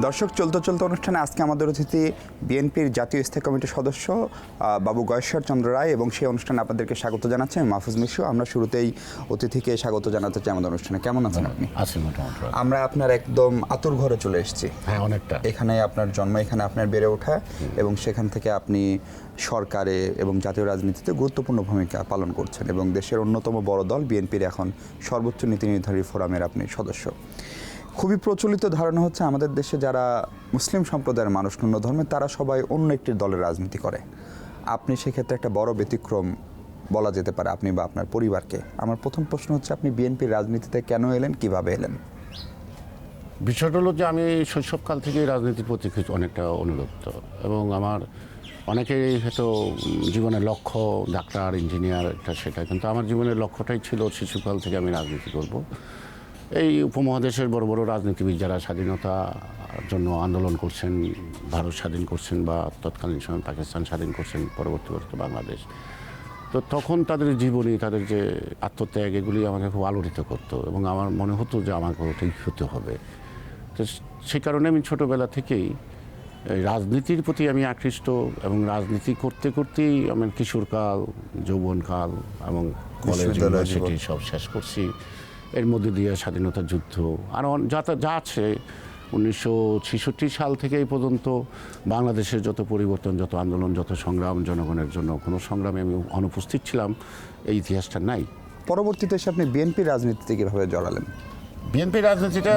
দর্শক, চলতে চলতে অনুষ্ঠানে আজকে আমাদের অতিথি বিএনপির জাতীয় স্থায়ী কমিটির সদস্য বাবু গয়েশ্বর চন্দ্র রায়, এবং সেই অনুষ্ঠানে আপনাদেরকে স্বাগত জানাচ্ছি আমি মাহফুজ মিশু। আমরা শুরুতেই অতিথিকে স্বাগত জানাতে চাই আমাদের অনুষ্ঠানে। কেমন আছেন আপনি? আছি মোটামুটি। আমরা আপনার একদম আতুর ঘরে চলে এসেছি। হ্যাঁ, অনেকটা। এখানে আপনার জন্ম, এখানে আপনার বেড়ে ওঠা, এবং সেখান থেকে আপনি সরকারে এবং জাতীয় রাজনীতিতে গুরুত্বপূর্ণ ভূমিকা পালন করছেন, এবং দেশের অন্যতম বড় দল বিএনপির এখন সর্বোচ্চ নীতি নির্ধারী ফোরামের আপনি সদস্য। খুবই প্রচলিত ধারণা হচ্ছে আমাদের দেশে যারা মুসলিম সম্প্রদায়ের মানুষ, অন্য ধর্মের, তারা সবাই অন্য একটি দলের রাজনীতি করে। আপনি সেক্ষেত্রে একটা বড় ব্যতিক্রম বলা যেতে পারে, আপনি বা আপনার পরিবারকে। আমার প্রথম প্রশ্ন হচ্ছে, আপনি বিএনপির রাজনীতিতে কেন এলেন, কিভাবে এলেন? বিষয়টা হলো যে আমি শৈশবকাল থেকেই রাজনীতির প্রতি অনেকটা অনুরক্ত, এবং আমার অনেকেই হয়তো জীবনের লক্ষ্য ডাক্তার, ইঞ্জিনিয়ার, এটা সেটা, কিন্তু আমার জীবনের লক্ষ্যটাই ছিল শিশুকাল থেকে আমি রাজনীতি করব। এই উপমহাদেশের বড় বড় রাজনীতিবিদ যারা স্বাধীনতার জন্য আন্দোলন করছেন, ভারত স্বাধীন করছেন বা তৎকালীন সময় পাকিস্তান স্বাধীন করছেন, পরবর্তীতে বাংলাদেশ, তো তখন তাদের জীবনী, তাদের যে আত্মত্যাগ, এগুলি আমাকে খুব আলোড়িত করতো, এবং আমার মনে হতো যে আমাকে ওটাই হতে হবে। তো সেই কারণে আমি ছোটোবেলা থেকেই রাজনীতির প্রতি আমি আকৃষ্ট, এবং রাজনীতি করতে করতেই আমার কিশোরকাল, যৌবনকাল এবং কলেজ, ইউনিভার্সিটি সব শেষ করছি। এর মধ্যে দিয়ে স্বাধীনতা যুদ্ধ আরও যা আছে, 1966 সাল থেকে এই পর্যন্ত বাংলাদেশের যত পরিবর্তন, যত আন্দোলন, যত সংগ্রাম, জনগণের জন্য কোনো সংগ্রামে আমি অনুপস্থিত ছিলাম, এই ইতিহাসটা নাই। পরবর্তীতে এসে আপনি বিএনপির রাজনীতিতে কীভাবে জড়ালেন? বিএনপি রাজনীতিটা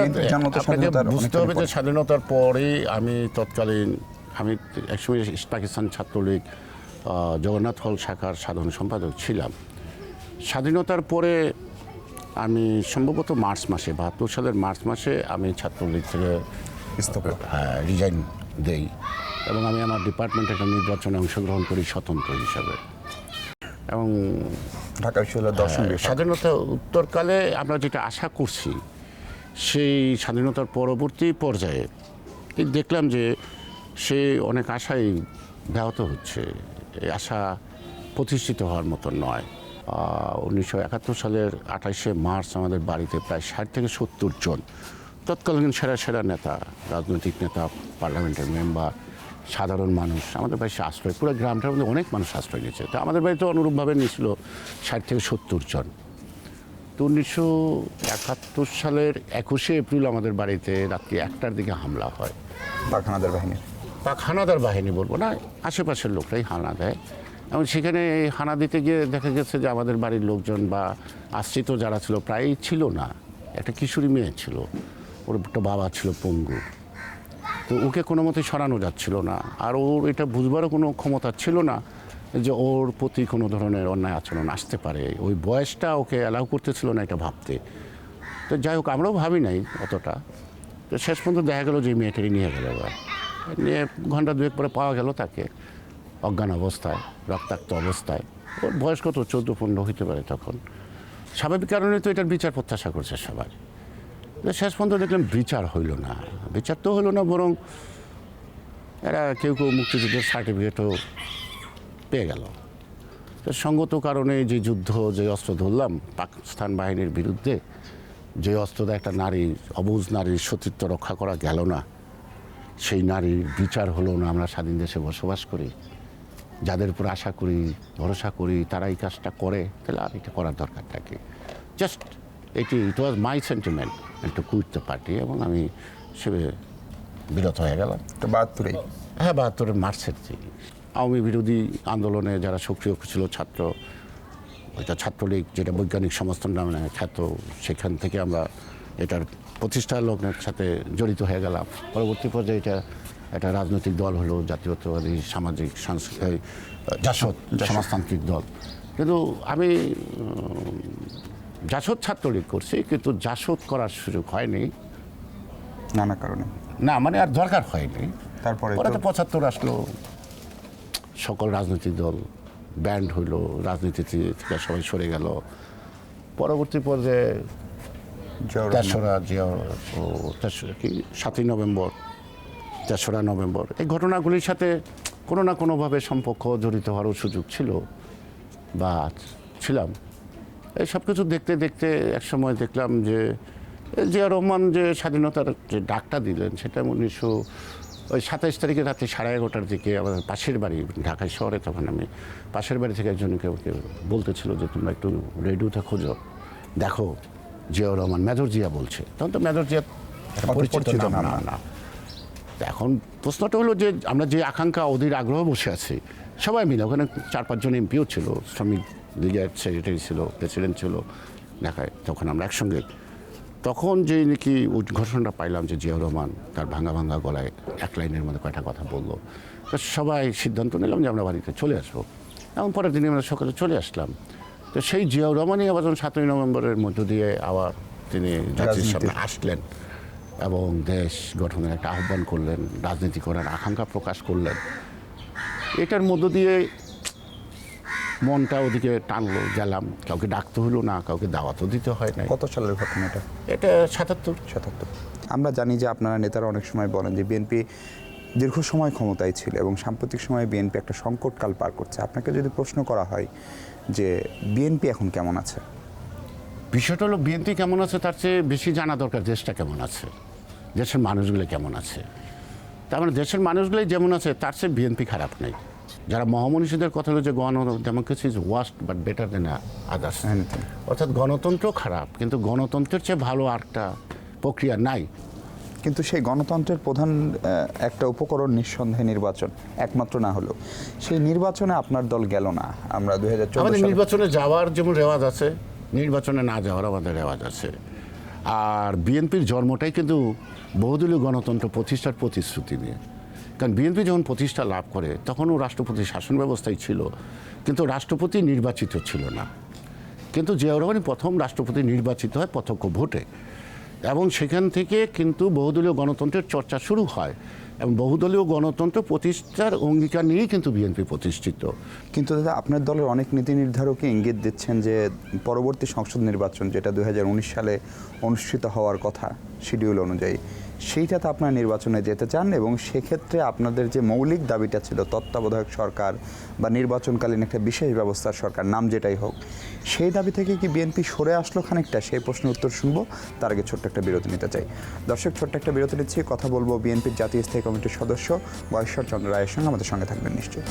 আপনাকে বুঝতে হবে যে স্বাধীনতার পরেই আমি আমি একসময় পাকিস্তান ছাত্রলীগ জগন্নাথ হল শাখার সাধারণ সম্পাদক ছিলাম। স্বাধীনতার পরে আমি সম্ভবত মার্চ মাসে, 72 সালের মার্চ মাসে আমি ছাত্রলীগ থেকে রিজাইন দেই, এবং আমি আমার ডিপার্টমেন্টে একটা নির্বাচনে অংশগ্রহণ করি স্বতন্ত্র হিসাবে। এবং ঢাকা বিশ্ববিদ্যালয়ের দর্শন বিভাগ। স্বাধীনতা উত্তরকালে আমরা যেটা আশা করছি, সেই স্বাধীনতার পরবর্তী পর্যায়ে দেখলাম যে সে অনেক আশাই ব্যাহত হচ্ছে। এই আশা প্রতিষ্ঠিত হওয়ার মতো নয়। 1971 সালের 28শে মার্চ আমাদের বাড়িতে প্রায় 60 থেকে 70 জন তৎকালীন সেরা নেতা, রাজনৈতিক নেতা, পার্লামেন্টের মেম্বার, সাধারণ মানুষ আমাদের বাড়িতে আশ্রয়, পুরো গ্রামটার মধ্যে অনেক মানুষ আশ্রয় নিয়েছে। তো আমাদের বাড়িতে অনুরূপভাবে নিয়েছিল 60 থেকে 70 জন। তো 1971 সালের 21শে এপ্রিল আমাদের বাড়িতে রাত্রি 1টার দিকে হামলা হয়। পাক হানাদার বাহিনী বলবো না, আশেপাশের লোকরাই হানা দেয়, এবং সেখানে হানা দিতে গিয়ে দেখা গেছে যে আমাদের বাড়ির লোকজন বা আশ্রিত যারা ছিল প্রায়ই ছিল না। একটা কিশোরী মেয়ে ছিল, ওর একটা বাবা ছিল পঙ্গু, তো ওকে কোনো মতে সরানো যাচ্ছিল না, আর ওর এটা বুঝবারও কোনো ক্ষমতা ছিল না যে ওর প্রতি কোনো ধরনের অন্যায় আচরণ আসতে পারে। ওই বয়সটা ওকে অ্যালাউ করতেছিল না এটা ভাবতে। তো যাই হোক, আমরাও ভাবি নাই অতটা। তো শেষ পর্যন্ত দেখা গেল যে মেয়েটাই নিয়ে গেল, নিয়ে ঘন্টা দুয়েক পরে পাওয়া গেল তাকে অজ্ঞান অবস্থায়, রক্তাক্ত অবস্থায়। ওর বয়স কত, 14-15 হইতে পারে তখন। স্বাভাবিক কারণে তো এটার বিচার প্রত্যাশা করছে সবাই। শেষ পর্যন্ত দেখলাম বিচার হইল না। বিচার তো হইল না, বরং এরা কেউ মুক্তিযুদ্ধের সার্টিফিকেটও পেয়ে গেল। তো সঙ্গত কারণে যে যুদ্ধ, যে অস্ত্র ধরলাম পাকিস্তান বাহিনীর বিরুদ্ধে, যে অস্ত্রটা একটা নারীর, অবুঝ নারীর সতীত্ব রক্ষা করা গেল না, সেই নারীর বিচার হলো না। আমরা স্বাধীন দেশে বসবাস করি, যাদের উপর আশা করি, ভরসা করি, তারা এই কাজটা করে, তাহলে আর এটা করার দরকারটা কি? Just it was my sentiment to quit the party, এবং আমি সে বিরত হয়ে গেলাম। তো 72-এ? হ্যাঁ, 72-এর মার্চের দিন আওয়ামী বিরোধী আন্দোলনে যারা সক্রিয় ছিল ছাত্র, ওইটা ছাত্রলীগ, যেটা বৈজ্ঞানিক সমর্থন নামে খ্যাত, সেখান থেকে আমরা এটার প্রতিষ্ঠার লোকের সাথে জড়িত হয়ে গেলাম। পরবর্তী পর্যায়ে এটা একটা রাজনৈতিক দল হলো, জাতীয়তাবাদী সামাজিক জাসদ সমাজতান্ত্রিক দল। কিন্তু আমি জাসদ ছাত্রলীগ করছি, কিন্তু জাসদ করার সুযোগ হয়নি নানা কারণে। না, মানে আর দরকার হয়নি। তারপরে তো 75 আসলো, সকল রাজনৈতিক দল ব্যান্ড হইল, রাজনীতি থেকে সবাই সরে গেল। পরবর্তী পর্যায়ে 7ই নভেম্বর, 3রা নভেম্বর, এই ঘটনাগুলির সাথে কোনো না কোনোভাবে সম্পর্ক জড়িত হওয়ারও সুযোগ ছিল বা ছিলাম। এই সব কিছু দেখতে দেখতে একসময় দেখলাম যে জিয়া রহমান যে স্বাধীনতার যে ডাকটা দিলেন সেটা 27 তারিখে রাতে 11:30টার দিকে আমাদের পাশের বাড়ি ঢাকা শহরে, তখন আমি পাশের বাড়ি থেকে একজনকে ওকে বলতেছিল যে তোমরা একটু রেডিওতে খোঁজো, দেখো জিয়াউর রহমান, মেজর জিয়া বলছে। তখন তো মেজর জিয়া পরিচিত নাম না। এখন প্রশ্নটা হলো যে আমরা যে আকাঙ্ক্ষা অধীর আগ্রহ বসে আছি সবাই মিলে, ওখানে 4-5 জন এমপিও ছিল, শ্রমিক লীগের সেক্রেটারি ছিল, প্রেসিডেন্ট ছিল ঢাকায়, তখন আমরা একসঙ্গে। তখন যে নাকি ঘোষণাটা পাইলাম যে জিয়াউর রহমান তার ভাঙা ভাঙা গলায় এক লাইনের মধ্যে কয়টা কথা বললো, তো সবাই সিদ্ধান্ত নিলাম যে আমরা বাড়িতে চলে আসবো। এবং পরের দিনে আমরা সকালে চলে আসলাম। তো সেই জিয়াউর রহমানই আবার যখন 7ই নভেম্বরের মধ্য দিয়ে আবার তিনি জাতির সামনে আসলেন এবং দেশ গঠনের একটা আহ্বান করলেন, রাজনীতি করার আকাঙ্ক্ষা প্রকাশ করলেন, এটার মধ্য দিয়ে মনটা ওদিকে টানলো, গেলাম। কাউকে ডাকতে হলো না, কাউকে দাওয়াতও দিতে হয় না। কত সালের ঘটনা এটা? এটা 77। আমরা জানি যে আপনারা নেতারা অনেক সময় বলেন যে বিএনপি দীর্ঘ সময় ক্ষমতায় ছিল এবং সাম্প্রতিক সময়ে বিএনপি একটা সংকটকাল পার করছে। আপনাকে যদি প্রশ্ন করা হয় যে বিএনপি এখন কেমন আছে, বিষয়টা হলো বিএনপি কেমন আছে তার চেয়ে বেশি জানা দরকার দেশটা কেমন আছে, দেশের মানুষগুলো কেমন আছে। তার মানে দেশের মানুষগুলোই যেমন আছে তার চেয়ে বিএনপি খারাপ নেই। যারা মহামনীষীদের কথা হলো যে democracy is worst but better then others, অর্থাৎ গণতন্ত্র খারাপ কিন্তু গণতন্ত্রের চেয়ে ভালো আরেকটা প্রক্রিয়া নাই। কিন্তু সেই গণতন্ত্রের প্রধান একটা উপকরণ নিঃসন্দেহে নির্বাচন, একমাত্র না হলেও সেই নির্বাচনে আপনার দল গেল না। আমরা 2014 আমাদের নির্বাচনে যাওয়ার যেমন রেওয়াজ আছে, নির্বাচনে না যাওয়ার আমাদের রেওয়াজ আছে। আর বিএনপির জন্মটাই কিন্তু বহুদলীয় গণতন্ত্র প্রতিষ্ঠার প্রতিশ্রুতি নিয়ে। কারণ বিএনপি যখন প্রতিষ্ঠা লাভ করে তখনও রাষ্ট্রপতি শাসন ব্যবস্থাই ছিল, কিন্তু রাষ্ট্রপতি নির্বাচিত ছিল না। কিন্তু জিয়াউর রহমানই প্রথম রাষ্ট্রপতি নির্বাচিত হয় প্রত্যক্ষ ভোটে, এবং সেখান থেকে কিন্তু বহুদলীয় গণতন্ত্রের চর্চা শুরু হয় এবং বহুদলীয় গণতন্ত্র প্রতিষ্ঠার অঙ্গীকার নিয়েই কিন্তু বিএনপি প্রতিষ্ঠিত। কিন্তু দাদা, আপনার দলের অনেক নীতি নির্ধারকই ইঙ্গিত দিচ্ছেন যে পরবর্তী সংসদ নির্বাচন যেটা 2019 সালে অনুষ্ঠিত হওয়ার কথা শিডিউল অনুযায়ী, সেইটাতে আপনারা নির্বাচনে যেতে চান এবং সেক্ষেত্রে আপনাদের যে মৌলিক দাবিটা ছিল তত্ত্বাবধায়ক সরকার বা নির্বাচনকালীন একটা বিশেষ ব্যবস্থার সরকার, নাম যেটাই হোক, সেই দাবি থেকে কি বিএনপি সরে আসলো খানিকটা? সেই প্রশ্নের উত্তর শুনবো, তার আগে ছোট্ট একটা বিরতি নিতে চাই। দর্শক, ছোট্ট একটা বিরতি নিচ্ছি, কথা বলবো বিএনপির জাতীয় স্থায়ী কমিটির সদস্য গয়েশ্বর চন্দ্র রায়ের সঙ্গে। আমাদের সঙ্গে থাকবেন নিশ্চয়ই।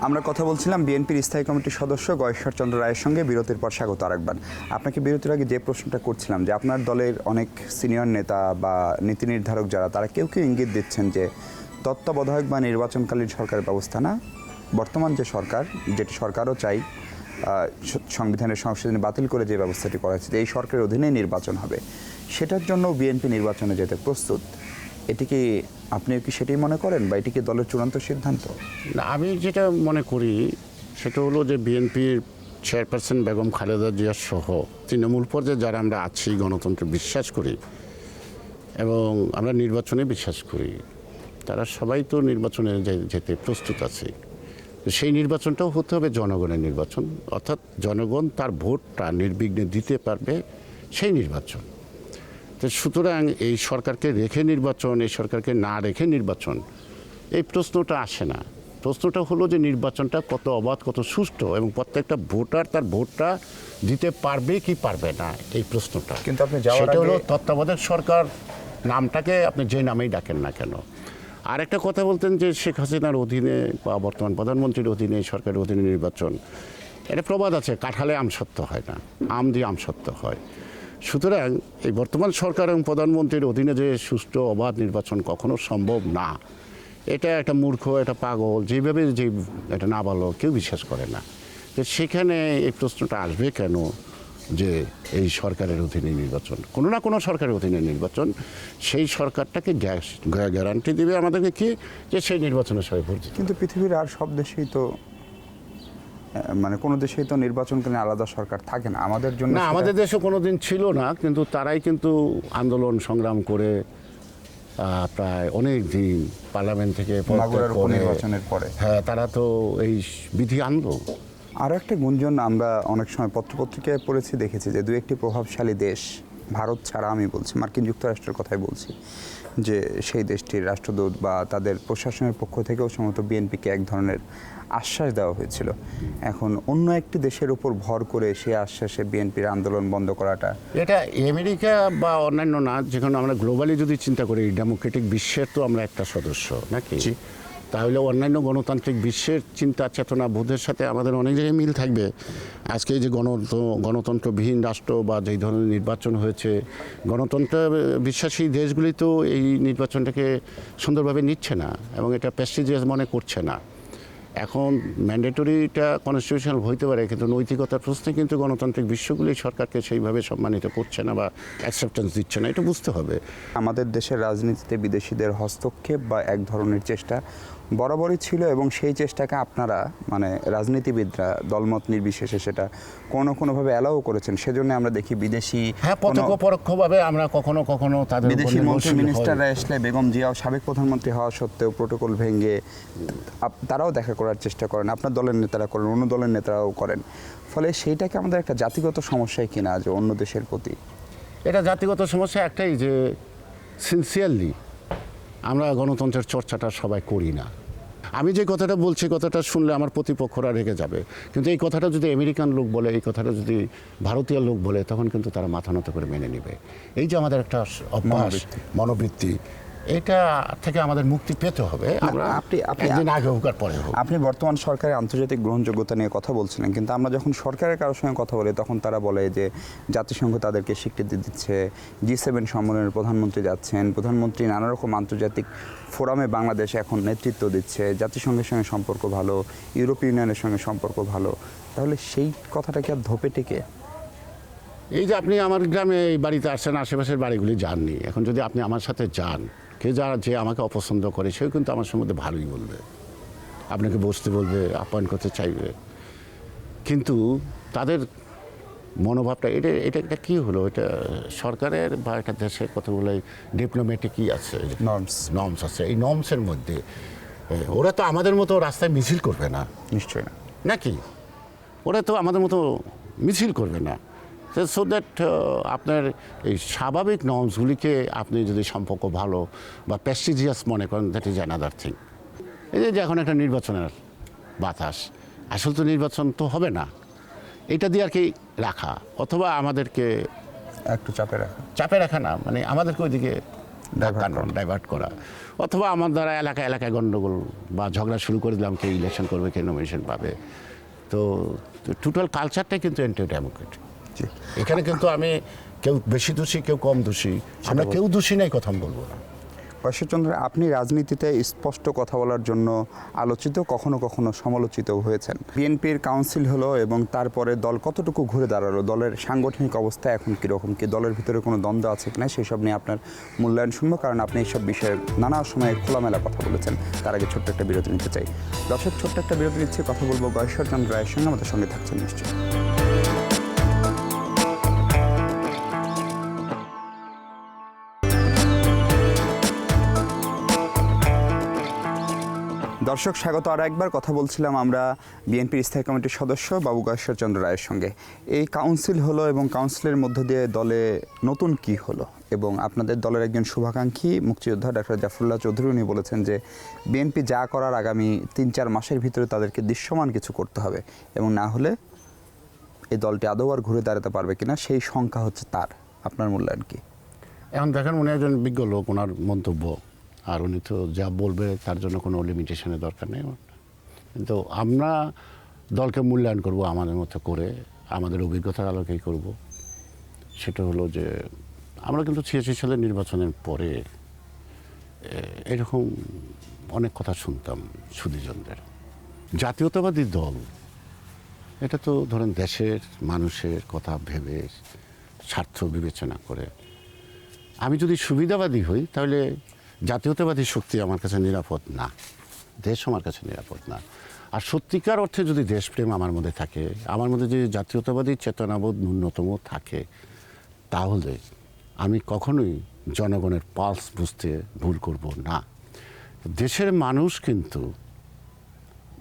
আমরা কথা বলছিলাম বিএনপির স্থায়ী কমিটির সদস্য গয়েশ্বর চন্দ্র রায়ের সঙ্গে। বিরতির পর স্বাগত আরেকবার। আপনাকে বিরতির আগে যে প্রশ্নটা করছিলাম যে আপনার দলের অনেক সিনিয়র নেতা বা নীতি নির্ধারক যারা, তারা কেউ কেউ ইঙ্গিত দিচ্ছেন যে তত্ত্বাবধায়ক বা নির্বাচনকালীন সরকারের ব্যবস্থা না, বর্তমান যে সরকার, যেটি সরকারও চাই সংবিধানের সংশোধনী বাতিল করে যে ব্যবস্থাটি করা হয়েছে এই সরকারের অধীনেই নির্বাচন হবে, সেটার জন্য বিএনপি নির্বাচনে যেতে প্রস্তুত। এটি কি আপনিও কি সেটাই মনে করেন বা এটি কি দলের চূড়ান্ত সিদ্ধান্ত? না, আমি যেটা মনে করি সেটা হলো যে বিএনপির চেয়ারপারসন বেগম খালেদা জিয়া সহ তৃণমূল পর্যায়ে যারা আমরা আছি, গণতন্ত্রে বিশ্বাস করি এবং আমরা নির্বাচনে বিশ্বাস করি, তারা সবাই তো নির্বাচনে যেতে প্রস্তুত আছে। সেই নির্বাচনটাও হতে হবে জনগণের নির্বাচন, অর্থাৎ জনগণ তার ভোটটা নির্বিঘ্নে দিতে পারবে সেই নির্বাচন। তো সুতরাং এই সরকারকে রেখে নির্বাচন, এই সরকারকে না রেখে নির্বাচন, এই প্রশ্নটা আসে না। প্রশ্নটা হলো যে নির্বাচনটা কত অবাধ, কত সুষ্ঠু এবং প্রত্যেকটা ভোটার তার ভোটটা দিতে পারবে কি পারবে না, এই প্রশ্নটা। কিন্তু আপনি যাওয়ার সেটা হলো আগে তত্ত্বাবধায়ক সরকার নামটাকে আপনি যে নামেই ডাকেন না কেন। আর একটা কথা বলতেন যে শেখ হাসিনার অধীনে বা বর্তমান প্রধানমন্ত্রীর অধীনে, সরকারের অধীনে নির্বাচন, এটা প্রবাদ আছে, কাঁঠালে আম সত্য হয় না, আম দিয়ে আম সত্য হয়। সুতরাং এই বর্তমান সরকার এবং প্রধানমন্ত্রীর অধীনে যে সুষ্ঠু অবাধ নির্বাচন কখনো সম্ভব না, এটা একটা মূর্খ, একটা পাগল, যেভাবে যে এটা না বলো কেউ বিশ্বাস করে না। তো সেখানে এই প্রশ্নটা আসবে কেন যে এই সরকারের অধীনে নির্বাচন, কোনো না কোনো সরকারের অধীনে নির্বাচন, সেই সরকারটাকে গ্যারান্টি দেবে আমাদেরকে কি যে সেই নির্বাচনে সবাই ভোট দিবে। কিন্তু পৃথিবীর আর সব দেশেই তো মানে কোনো দেশেই তো নির্বাচনকালীন আলাদা সরকার থাকে না। আমাদের জন্য না, আমাদের দেশে কোনোদিন ছিল না, কিন্তু তারাই কিন্তু আন্দোলন সংগ্রাম করে প্রায় অনেক দিন পার্লামেন্ট থেকে নির্বাচনের পরে, হ্যাঁ, তারা তো এই বিধি আনলো। আরও একটা গুঞ্জন আমরা অনেক সময় পত্রপত্রিকায় পড়েছি, দেখেছি যে দু একটি প্রভাবশালী দেশ ভারত ছাড়া আমি বলছি, মার্কিন যুক্তরাষ্ট্রের কথাই বলছি, যে সেই দেশটির রাষ্ট্রদূত বা তাদের প্রশাসনের পক্ষ থেকেও সম্ভবত বিএনপিকে এক ধরনের আশ্বাস দেওয়া হয়েছিল। এখন অন্য একটি দেশের উপর ভর করে সেই আশ্বাসে বিএনপির আন্দোলন বন্ধ করাটা, এটা আমেরিকা বা অন্যান্য না, যেখানে আমরা গ্লোবালি যদি চিন্তা করি, ডেমোক্রেটিক বিশ্বের তো আমরা একটা সদস্য নাকি, তাহলে অন্যান্য গণতান্ত্রিক বিশ্বের চিন্তা চেতনা বোধের সাথে আমাদের অনেক জায়গায় মিল থাকবে। আজকে এই যে গণতন্ত্রবিহীন রাষ্ট্র বা যেই ধরনের নির্বাচন হয়েছে, গণতন্ত্র বিশ্বাসী দেশগুলি তো এই নির্বাচনটাকে সুন্দরভাবে নিচ্ছে না এবং এটা প্রেস্টিজিয়াস মনে করছে না। এখন ম্যান্ডেটরিটা কনস্টিটিউশনাল হইতে পারে, কিন্তু নৈতিকতার প্রশ্নে কিন্তু গণতান্ত্রিক বিশ্বগুলি সরকারকে সেইভাবে সম্মানিত করছে না বা অ্যাকসেপ্টেন্স দিচ্ছে না, এটা বুঝতে হবে। আমাদের দেশের রাজনীতিতে বিদেশিদের হস্তক্ষেপ বা এক ধরনের চেষ্টা বরাবরই ছিল, এবং সেই চেষ্টাকে আপনারা মানে রাজনীতিবিদরা দলমত নির্বিশেষে সেটা কোনোভাবে অ্যালাউ করেছেন। সেজন্য আমরা দেখি বিদেশি প্রত্যক্ষ পরোক্ষভাবে আমরা কখনো কখনো তাদের বিদেশি মন্ত্রী মিনিস্টাররা আসলে বেগম জিয়াও সাবেক প্রধানমন্ত্রী হওয়া সত্ত্বেও প্রোটোকল ভেঙে তারাও দেখা করার চেষ্টা করেন, আপনার দলের নেতারা করেন, অন্য দলের নেতারাও করেন। ফলে সেইটাকে আমাদের একটা জাতিগত সমস্যায় কিনা যে অন্য দেশের প্রতি, এটা জাতিগত সমস্যা একটাই, যে সিনসিয়ারলি আমরা গণতন্ত্রের চর্চাটা সবাই করি না। আমি যে কথাটা বলছি, কথাটা শুনলে আমার প্রতিপক্ষরা রেগে যাবে, কিন্তু এই কথাটা যদি আমেরিকান লোক বলে, এই কথাটা যদি ভারতীয় লোক বলে, তখন কিন্তু তারা মাথা নত করে মেনে নেবে। এই যে আমাদের একটা অভ্যাস, মনোবৃত্তি, এটা থেকে আমাদের মুক্তি পেতে হবে। আমরা একদিন আগে হোক আর পরে হোক। আপনি বর্তমান সরকারের আন্তর্জাতিক গ্রহণযোগ্যতা নিয়ে কথা বলছিলেন, কিন্তু আমরা যখন সরকারের কারোর সঙ্গে কথা বলি তখন তারা বলে যে জাতিসংঘ তাদেরকে স্বীকৃতি দিচ্ছে, G7 সম্মেলনের প্রধানমন্ত্রী যাচ্ছেন, প্রধানমন্ত্রী নানা রকম আন্তর্জাতিক ফোরামে বাংলাদেশ এখন নেতৃত্ব দিচ্ছে, জাতিসংঘের সঙ্গে সম্পর্ক ভালো, ইউরোপীয় ইউনিয়নের সঙ্গে সম্পর্ক ভালো। তাহলে সেই কথাটা কি আর ধোপে টেকে? এই যে আপনি আমার গ্রামে এই বাড়িতে আসছেন, আশেপাশের বাড়িগুলি যাননি, এখন যদি আপনি আমার সাথে যান, যে আমাকে অপছন্দ করে সেও কিন্তু আমার সম্বন্ধে ভালোই বলবে, আপনাকে বসতে বলবে, আপ্যায়ন করতে চাইবে, কিন্তু তাদের মনোভাবটা এটা কী হলো? এটা সরকারের বা একটা দেশের কতগুলো ডিপ্লোম্যাটিকই আছে, নর্মস আছে। এই নর্মসের মধ্যে ওরা তো আমাদের মতো রাস্তায় মিছিল করবে না, নিশ্চয়ই না, নাকি? ওরা তো আমাদের মতো মিছিল করবে না। সো দ্যাট আপনার এই স্বাভাবিক নর্মসগুলিকে আপনি যদি সম্পর্ক ভালো বা প্রেস্টিজিয়াস মনে করেন, দ্যাট ইজ অ্যানাদার থিং। এই যে এখন একটা নির্বাচনের বাতাস, আসলে তো নির্বাচন তো হবে না, এটা দিয়ে আর কি রাখা, অথবা আমাদেরকে একটু চাপে রাখা না, মানে আমাদেরকে ওইদিকে ডাইভার্ট করা, অথবা আমার দ্বারা এলাকায় গণ্ডগোল বা ঝগড়া শুরু করে দিলাম, কে ইলেকশন করবে, কে নমিনেশন পাবে। তো টোটাল কালচারটাই কিন্তু অ্যান্টি ডেমোক্রেটিক। এখানে কিন্তু আমি কেউ বেশি দোষী, কেউ কম দোষী, আমরা কেউ দোষী নাই কথা বলবো না। ঈশ্বরচন্দ্র, আপনি রাজনীতিতে স্পষ্ট কথা বলার জন্য আলোচিত, কখনো কখনো সমালোচিত হয়েছেন। বিএনপির কাউন্সিল হলো এবং তারপরে দল কতটুকু ঘুরে দাঁড়ালো, দলের সাংগঠনিক অবস্থা এখন কীরকম, কি দলের ভিতরে কোনো দ্বন্দ্ব আছে কিনা, সেসব নিয়ে আপনার মূল্যায়ন শুনবো, কারণ আপনি এইসব বিষয়ে নানা সময়ে খোলামেলা কথা বলেছেন। তার আগে ছোট্ট একটা বিরতি নিতে চাই। দর্শক, ছোট্ট একটা বিরতি নিচ্ছে, কথা বলবো ঈশ্বরচন্দ্র রায়ের সঙ্গে, আমাদের সঙ্গে থাকছেন নিশ্চয়ই। দর্শক, স্বাগত। আর একবার কথা বলছিলাম আমরা বিএনপির স্থায়ী কমিটির সদস্য বাবু ঈশ্বরচন্দ্র রায়ের সঙ্গে। এই কাউন্সিল হলো এবং কাউন্সিলের মধ্য দিয়ে দলে নতুন কি হলো, এবং আপনাদের দলের একজন শুভাকাঙ্ক্ষী মুক্তিযোদ্ধা ডক্টর জাফরুল্লাহ চৌধুরী উনি বলেছেন যে বিএনপি যা করার আগামী 3-4 মাসের ভিতরে তাদেরকে দৃশ্যমান কিছু করতে হবে, এবং না হলে এই দলটি আদৌ আর ঘুরে দাঁড়াতে পারবে কিনা সেই সংখ্যা হচ্ছে তার। আপনার মূল্যায়ন কি? এখন দেখেন, উনি একজন বিজ্ঞ লোক, ওনার মন্তব্য, আর উনি তো যা বলবে তার জন্য কোনো লিমিটেশনের দরকার নেই। কিন্তু আমরা দলকে মূল্যায়ন করব আমাদের মতো করে, আমাদের অভিজ্ঞতার আলোকেই করব। সেটা হলো যে আমরা কিন্তু 86 সালের নির্বাচনের পরে এরকম অনেক কথা শুনতাম সুধীজনদের। জাতীয়তাবাদী দল, এটা তো ধরেন দেশের মানুষের কথা ভেবে, স্বার্থ বিবেচনা করে, আমি যদি সুবিধাবাদী হই তাহলে জাতীয়তাবাদী শক্তি আমার কাছে নিরাপদ না, দেশ আমার কাছে নিরাপদ না। আর সত্যিকার অর্থে যদি দেশপ্রেম আমার মধ্যে থাকে, আমার মধ্যে যদি জাতীয়তাবাদী চেতনাবোধ ন্যূনতম থাকে, তাহলে আমি কখনোই জনগণের পালস বুঝতে ভুল করব না। দেশের মানুষ কিন্তু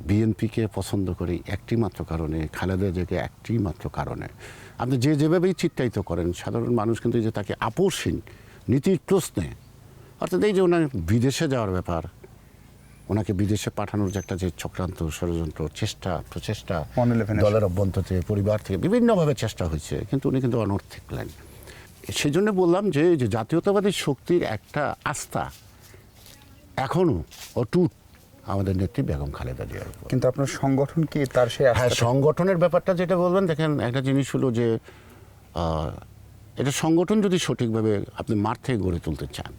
বিএনপিকে পছন্দ করি একটি মাত্র কারণে, খালেদা জিয়াকে একটি মাত্র কারণে। আপনি যেভাবেই চিত্রায়িত করেন, সাধারণ মানুষ কিন্তু এই যে তাকে আপোষহীন নীতির প্রশ্নে, অর্থাৎ এই যে ওনার বিদেশে যাওয়ার ব্যাপার, ওনাকে বিদেশে পাঠানোর যে একটা যে চক্রান্ত, ষড়যন্ত্র, প্রচেষ্টা 111 দলের অভ্যন্তর থেকে, পরিবার থেকে বিভিন্নভাবে চেষ্টা হয়েছে, কিন্তু উনি কিন্তু অনড় থাকলেন। সেই জন্য বললাম যে এই যে জাতীয়তাবাদী শক্তির একটা আস্থা এখনও অটুট আমাদের নেত্রী বেগম খালেদা জিয়ার উপর। কিন্তু আপনার সংগঠন কি তার সেই হ্যাঁ, আস্থাটা- সংগঠনের ব্যাপারটা যেটা বলবেন, দেখেন একটা জিনিস হলো যে এটা সংগঠন যদি সঠিকভাবে আপনি মাঠ থেকে গড়ে তুলতে চান,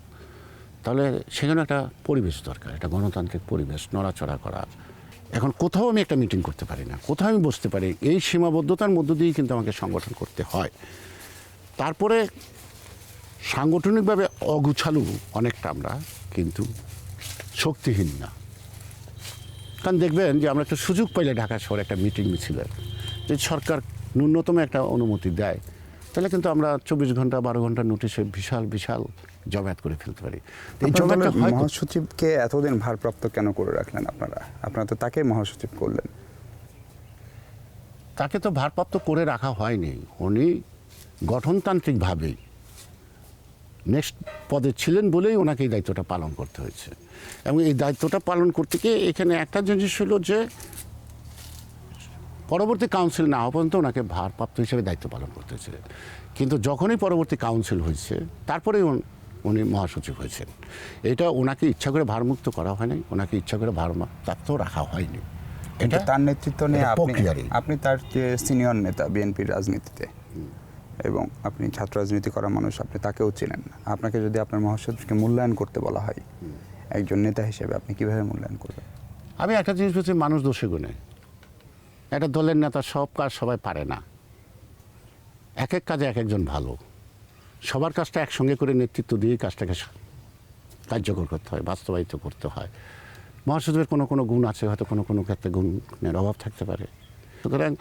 তাহলে সেখানে একটা পরিবেশ দরকার, একটা গণতান্ত্রিক পরিবেশ, নড়াচড়া করা। এখন কোথাও আমি একটা মিটিং করতে পারি না, কোথাও আমি বসতে পারি, এই সীমাবদ্ধতার মধ্য দিয়েই কিন্তু আমাকে সংগঠন করতে হয়। তারপরে সাংগঠনিকভাবে অগুছালু অনেকটা আমরা, কিন্তু শক্তিহীন না। কারণ দেখবেন যে আমরা একটা সুযোগ পাইলে ঢাকা শহরে একটা মিটিং মিছিলের, যে সরকার ন্যূনতম একটা অনুমতি দেয়, তাহলে কিন্তু আমরা 24 ঘন্টা 12 ঘন্টা নোটিশে বিশাল বিশাল জমায়েত করে ফেলতে পারি। এই আপনার জমায়েতটা দলের হয় মহাসচিবকে এতদিন ভারপ্রাপ্ত কেন করে রাখলেন আপনারা তো তাকে মহাসচিব করলেন। তাকে তো ভারপ্রাপ্ত করে রাখা হয়নি, উনি গঠনতান্ত্রিকভাবেই নেক্সট পদে ছিলেন বলেই ওনাকে এই দায়িত্বটা পালন করতে হয়েছে। এবং এই দায়িত্বটা পালন করতে গিয়ে এখানে একটা জিনিস হলো যে পরবর্তী কাউন্সিল না হওয়া পর্যন্ত ওনাকে ভারপ্রাপ্ত হিসেবে দায়িত্ব পালন করতে হয়েছে। কিন্তু যখনই পরবর্তী কাউন্সিল হয়েছে, তারপরেই উনি মহাসচিব হয়েছেন। এটা ওনাকে ইচ্ছা করে ভারমুক্ত করা হয়নি, ওনাকে ইচ্ছা করে ভারপ্রাপ্ত রাখা হয়নি। কিন্তু তার নেতৃত্ব নিয়ে এটা প্রক্রিয়ারই। আপনি তার যে সিনিয়র নেতা বিএনপির রাজনীতিতে, এবং আপনি ছাত্র রাজনীতি করা মানুষ, আপনি তাকেও চেনেন। আপনাকে যদি আপনার মহাসচিবকে মূল্যায়ন করতে বলা হয় একজন নেতা হিসেবে, আপনি কিভাবে মূল্যায়ন করবেন? আমি একটা জিনিস বলছি, মানুষ দোষে গুণে। একটা দলের নেতা সব কাজ সবাই পারে না, এক এক কাজে এক একজন ভালো। সবার কাজটা একসঙ্গে করে নেতৃত্ব দিয়ে কাজটাকে কার্যকর করতে হয়, বাস্তবায়িত করতে হয়। মহাসচিবের কোনো কোনো গুণ আছে, হয়তো কোনো কোনো ক্ষেত্রে গুণের অভাব থাকতে পারে। সুতরাং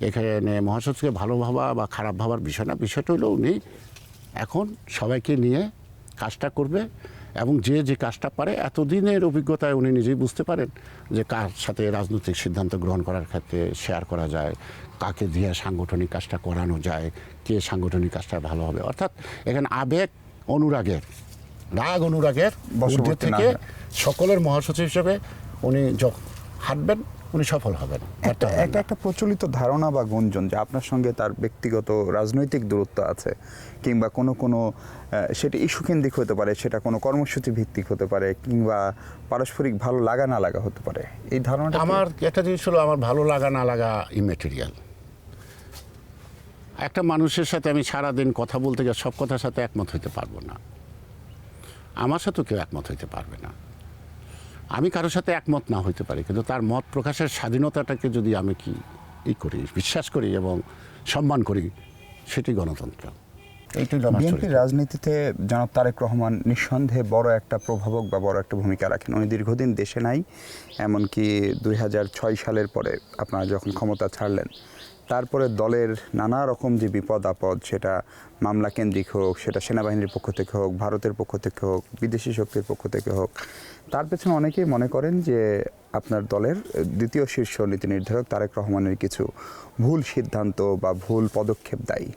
এখানে মহাসচিবকে ভালো ভাবা বা খারাপ ভাবার বিষয় না, বিষয়টা হলো উনি এখন সবাইকে নিয়ে কাজটা করবে, এবং যে যে কাজটা পারে, এতদিনের অভিজ্ঞতায় উনি নিজেই বুঝতে পারেন যে কার সাথে রাজনৈতিক সিদ্ধান্ত গ্রহণ করার ক্ষেত্রে শেয়ার করা যায়, কাকে দিয়ে সাংগঠনিক কাজটা করানো যায়, কে সাংগঠনিক কাজটা ভালো হবে। অর্থাৎ এখানে আবেগ অনুরাগের, রাগ অনুরাগের ঊর্ধ্বে বশবর্তী না থেকে হয়। সকলের মহাসচিব হিসেবে উনি হাঁটবেন, উনি সফল হবেন। একটা প্রচলিত ধারণা বা গুঞ্জন যে আপনার সঙ্গে তার ব্যক্তিগত রাজনৈতিক দূরত্ব আছে, কিংবা কোনো সেটা ইস্যু কেন্দ্রিক হতে পারে, সেটা কোনো কর্মসূচি ভিত্তিক হতে পারে, কিংবা পারস্পরিক ভালো লাগা না লাগা হতে পারে। এই ধারণাটা আমার একটা জিনিস হলো, আমার ভালো লাগা না লাগা ইমেটেরিয়াল। একটা মানুষের সাথে আমি সারাদিন কথা বলতে গিয়ে সব কথার সাথে একমত হইতে পারবো না, আমার সাথেও কেউ একমত হইতে পারবে না। আমি কারোর সাথে একমত না হইতে পারি, কিন্তু তার মত প্রকাশের স্বাধীনতাটাকে যদি আমি করি, বিশ্বাস করি এবং সম্মান করি, সেটি গণতন্ত্র। এইটাই আমার বিএনপির চরিত্র। রাজনীতিতে জনাব তারেক রহমান নিঃসন্দেহে বড় একটা প্রভাবক বা বড় একটা ভূমিকা রাখেন। উনি দীর্ঘদিন দেশে নাই, এমনকি 2006 সালের পরে আপনারা যখন ক্ষমতা ছাড়লেন, তারপরে দলের নানা রকম যে বিপদ আপদ, সেটা মামলা কেন্দ্রিক হোক, সেটা সেনাবাহিনীর পক্ষ থেকে হোক, ভারতের পক্ষ থেকে হোক, বিদেশি শক্তির পক্ষ থেকে হোক, তার পেছনে অনেকেই মনে করেন যে আপনার দলের দ্বিতীয় শীর্ষ নীতি নির্ধারক তারেক রহমানের কিছু ভুল সিদ্ধান্ত বা ভুল পদক্ষেপ দায়ী।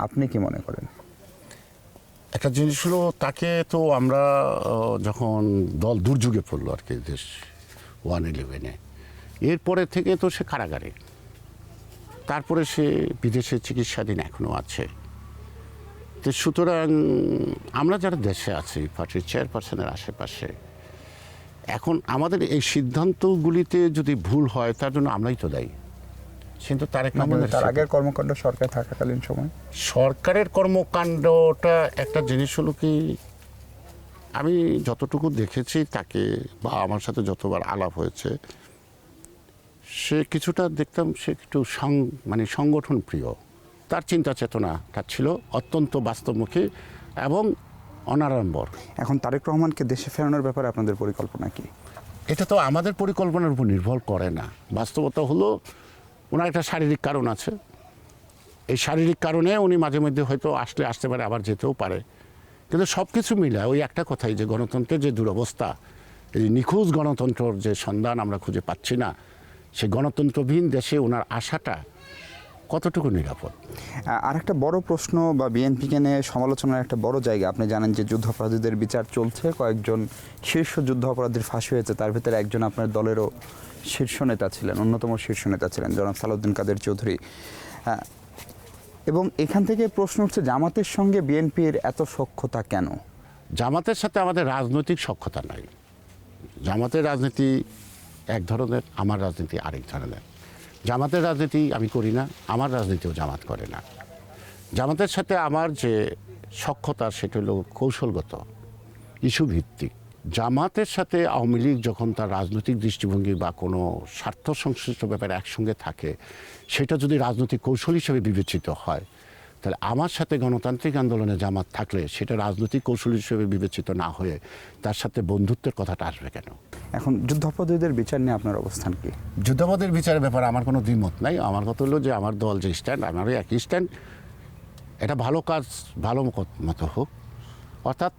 আপনি কি মনে করেন? একটা জিনিস হলো, তাকে তো আমরা যখন দল দুর্যোগে পড়লো আর কি, দেশ 111-এ, এরপরে থেকে তো সে কারাগারে, তারপরে সে বিদেশে চিকিৎসাধীন এখনও আছে। তো সুতরাং আমরা যারা দেশে আছি, পার্টির চেয়ারপারসনের আশেপাশে, এখন আমাদের এই সিদ্ধান্তগুলিতে যদি ভুল হয়, তার জন্য আমরাই তো দায়ী। কিন্তু তারেক রহমানের তার আগের কর্মকাণ্ড সরকার থাকাকালীন সময় সরকারের কর্মকাণ্ডটা একটা জিনিস হলো কি, আমি যতটুকু দেখেছি তাকে, বা আমার সাথে যতবার আলাপ হয়েছে, সে কিছুটা দেখতাম সে একটু সংগঠন প্রিয়। তার চিন্তা চেতনাটা ছিল অত্যন্ত বাস্তবমুখী এবং অনাড়ম্বর। এখন তারেক রহমানকে দেশে ফেরানোর ব্যাপারে আপনাদের পরিকল্পনা কি? এটা তো আমাদের পরিকল্পনার উপর নির্ভর করে না। বাস্তবতা হলো, ওনার একটা শারীরিক কারণ আছে। এই শারীরিক কারণে উনি মাঝে মধ্যে হয়তো আসতে পারে, আবার যেতেও পারে। কিন্তু সব কিছু মিলে ওই একটা কথাই, যে গণতন্ত্রের যে দুরবস্থা, এই নিখোঁজ গণতন্ত্রর যে সন্ধান আমরা খুঁজে পাচ্ছি না, সেই গণতন্ত্রবিহীন দেশে ওনার আশাটা কতটুকু নিরাপদ? আর একটা বড় প্রশ্ন বা বিএনপিকে নিয়ে সমালোচনার একটা বড় জায়গা, আপনি জানেন যে যুদ্ধাপরাধীদের বিচার চলছে, কয়েকজন শীর্ষ যুদ্ধাপরাধীর ফাঁসি হয়েছে, তার ভিতরে একজন আপনার দলেরও শীর্ষ নেতা ছিলেন, অন্যতম শীর্ষ নেতা ছিলেন জনাব সালাউদ্দিন কাদের চৌধুরী। এবং এখান থেকে প্রশ্ন উঠছে জামাতের সঙ্গে বিএনপির এত সখ্যতা কেন? জামাতের সাথে আমাদের রাজনৈতিক সখ্যতা নাই। জামাতের রাজনীতি এক ধরনের, আমার রাজনীতি আরেক ধরনের। জামাতের রাজনীতি আমি করি না, আমার রাজনীতিও জামাত করে না। জামাতের সাথে আমার যে সখ্যতা সেটা হলো কৌশলগত, ইস্যু ভিত্তিক। জামাতের সাথে আওয়ামী লীগ যখন তার রাজনৈতিক দৃষ্টিভঙ্গি বা কোনো স্বার্থ সংশ্লিষ্ট ব্যাপারে একসঙ্গে থাকে, সেটা যদি রাজনৈতিক কৌশল হিসেবে বিবেচিত হয়, তাহলে আমার সাথে গণতান্ত্রিক আন্দোলনে জামাত থাকলে সেটা রাজনৈতিক কৌশল হিসেবে বিবেচিত না হয়ে তার সাথে বন্ধুত্বের কথাটা আসবে কেন? এখন যুদ্ধাপরাধীদের বিচার নিয়ে আপনার অবস্থান কি? যুদ্ধাপরাধীর বিচারের ব্যাপারে আমার কোনো দ্বিমত নাই। আমার কথা হলো যে আমার দল যে স্ট্যান্ড, আমারও একই স্ট্যান্ড। এটা ভালো কাজ ভালো মতো হোক, অর্থাৎ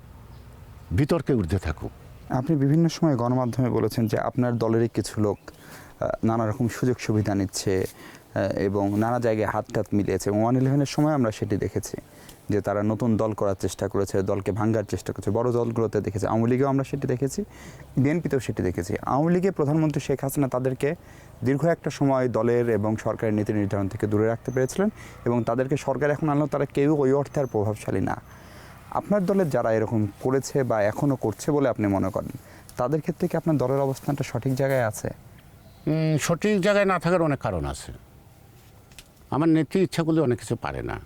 বিতর্কে ঊর্ধ্বে থাকুক। আপনি বিভিন্ন সময় গণমাধ্যমে বলেছেন যে আপনার দলেরই কিছু লোক নানা রকম সুযোগ সুবিধা নিচ্ছে এবং নানা জায়গায় হাত টাত মিলিয়েছে, এবং 111-এর সময় আমরা সেটি দেখেছি যে তারা নতুন দল করার চেষ্টা করেছে, দলকে ভাঙার চেষ্টা করেছে, বড় দলগুলোতে দেখেছি, আওয়ামী লীগেও আমরা সেটি দেখেছি, বিএনপিতেও সেটি দেখেছি। আওয়ামী লীগে প্রধানমন্ত্রী শেখ হাসিনা তাদেরকে দীর্ঘ একটা সময় দলের এবং সরকারের নীতি নির্ধারণ থেকে দূরে রাখতে পেরেছিলেন, এবং তাদেরকে সরকার এখন আনলেও তারা কেউ ওই অর্থে আর প্রভাবশালী না। আপনার দলের যারা এরকম করেছে বা এখনও করছে বলে আপনি মনে করেন, তাদের ক্ষেত্রে কি আপনার দলের অবস্থানটা সঠিক জায়গায় আছে? সঠিক জায়গায় না থাকার অনেক কারণ আছে। আমার নেত্রী ইচ্ছা করলে অনেক কিছু পারে না,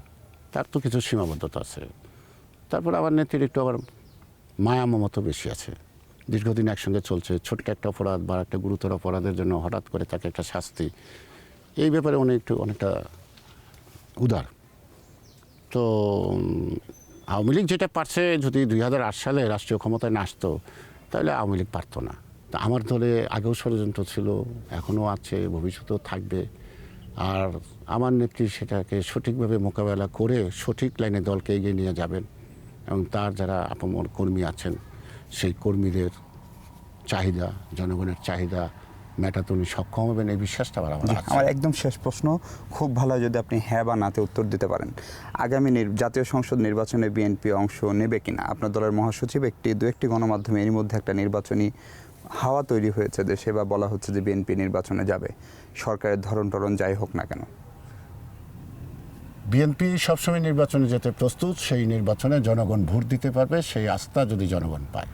তার তো কিছু সীমাবদ্ধতা আছে। তারপর আমার নেত্রীর একটু আবার মায়া মমতা বেশি আছে। দীর্ঘদিন একসঙ্গে চলছে, ছোট্ট একটা অপরাধ বা একটা গুরুতর অপরাধের জন্য হঠাৎ করে তাকে একটা শাস্তি, এই ব্যাপারে উনি একটু অনেকটা উদার। তো আওয়ামী লীগ যেটা পারছে, যদি 2008 সালে রাষ্ট্রীয় ক্ষমতায় না আসতো তাহলে আওয়ামী লীগ পারতো না। তা আমার দলে আগেও ষড়যন্ত্র ছিল, এখনও আছে, ভবিষ্যতেও থাকবে। আর আমার নেত্রী সেটাকে সঠিকভাবে মোকাবেলা করে সঠিক লাইনে দলকে এগিয়ে নিয়ে যাবেন, এবং তার যারা আপমর কর্মী আছেন সেই কর্মীদের চাহিদা, জনগণের চাহিদা মেটাতে উনি সক্ষম হবেন, এই বিশ্বাসটা আমার আছে। আমার একদম শেষ প্রশ্ন, খুব ভালো হয় যদি আপনি হ্যাঁ বা নাতে উত্তর দিতে পারেন। আগামী জাতীয় সংসদ নির্বাচনে বিএনপি অংশ নেবে কিনা? আপনার দলের মহাসচিব দু একটি গণমাধ্যমে এর মধ্যে একটা নির্বাচনী হাওয়া তৈরি হয়েছে দেশে, বা বলা হচ্ছে যে বিএনপি নির্বাচনে যাবে, সরকারের ধরন টরণ যাই হোক না কেন। বিএনপি সবসময় নির্বাচনে যেতে প্রস্তুত, সেই নির্বাচনে জনগণ ভোট দিতে পারবে, সেই আস্থা যদি জনগণ পায়।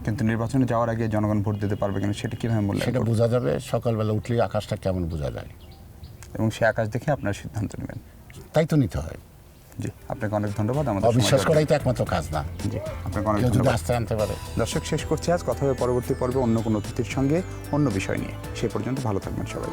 কিন্তু নির্বাচনে যাওয়ার আগে জনগণ ভোট দিতে পারবে কিনা সেটা কীভাবে মূল্যায়ন সেটা করবেন? বোঝা যাবে সকালবেলা উঠলেই আকাশটা কেমন বোঝা যায়, এবং সে আকাশ দেখে আপনার সিদ্ধান্ত নেবেন। তাই তো নিতে হয়। জি, আপনাকে অনেক ধন্যবাদ। আমাদের অবিশ্বাস করাই তো একমাত্র কাজ না। জি, আপনাকে অনেক কেউ যদি ধন্যবাদ। আস্থা আনতে পারে। দর্শক, শেষ করছি আজ। কথা হবে পরবর্তী পর্বে অন্য কোনো অতিথির সঙ্গে, অন্য বিষয় নিয়ে। সে পর্যন্ত ভালো থাকবেন সবাই।